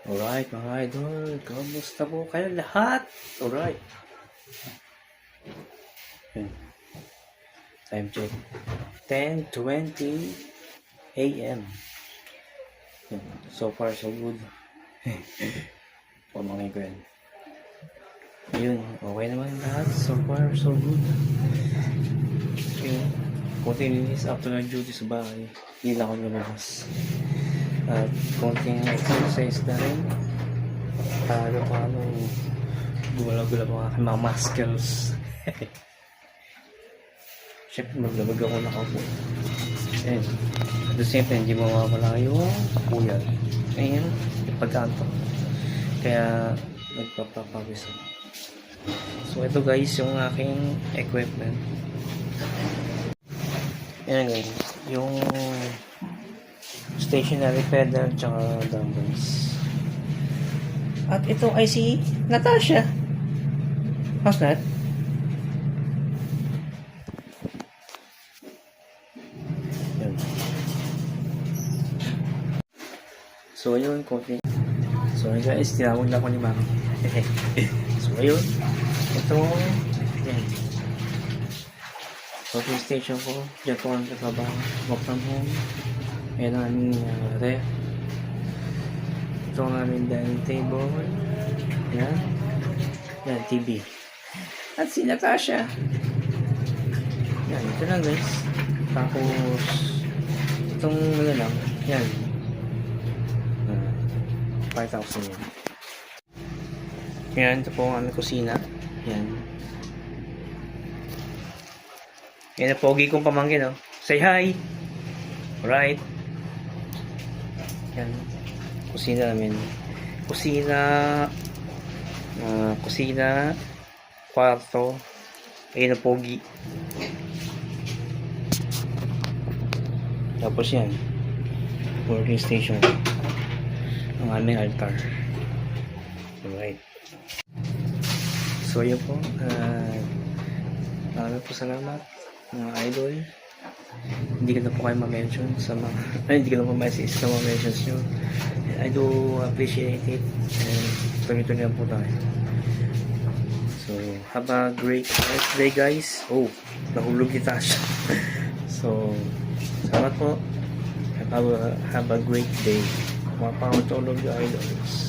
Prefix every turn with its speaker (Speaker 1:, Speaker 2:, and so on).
Speaker 1: Alright mga idol, kamusta po kayo lahat? Alright. Yan. Time check. 10:20 AM. Yan. So far so good. Pamangin ko yan. Ayun, okay naman lahat. So far so good. Ayun. Konting linis after ng duty sa bahay. Hindi lang ako lumabas. At konting exercise na rin para paano gumalaw-gulaw mga muscles. Siyempre maglabag ako nakaupo. And at the same time hindi mawawala yung kapuyat. Ayun, yung pagkanto. Kaya nagpapapawis ako. So ito guys yung aking equipment. Ayan guys, yung stationary pedal tsaka dumbbells. At ito ay si Natasha. How's that? Yan. So ayun, konti. So guys, tinawag na ako ni Mami. So ayun, ito yan. Coffee station ko. Diyan ko ang katrabaho. Work from home. Ayan ang aming ref. Ito ang aming dining table. Ayan. Ayan, TV. At si Natasha. Ayan, ito lang guys. Tapos, itong ano lang. Ayan. 5,000 yan. Ayan, ito po ang aming kusina. Ayan. Yan ang pogi kong pamangkin, oh. Say hi! Alright. Yan. Kusina namin. Kusina, kwarto. Ayun ang pogi. Tapos yan. Working station. Ang aming altar. Alright. So yun po. Maraming po salamat. Mga idol, hindi ko na po kayo ma-mention sa mga hindi ko na po ma-message sa mga mentions nyo. I do appreciate it and tuloy-tuloy lang po tayo. So have a great day guys. Oh, nahulog kita siya. So salamat po. Have a great day. Mga pangutulog yung idols.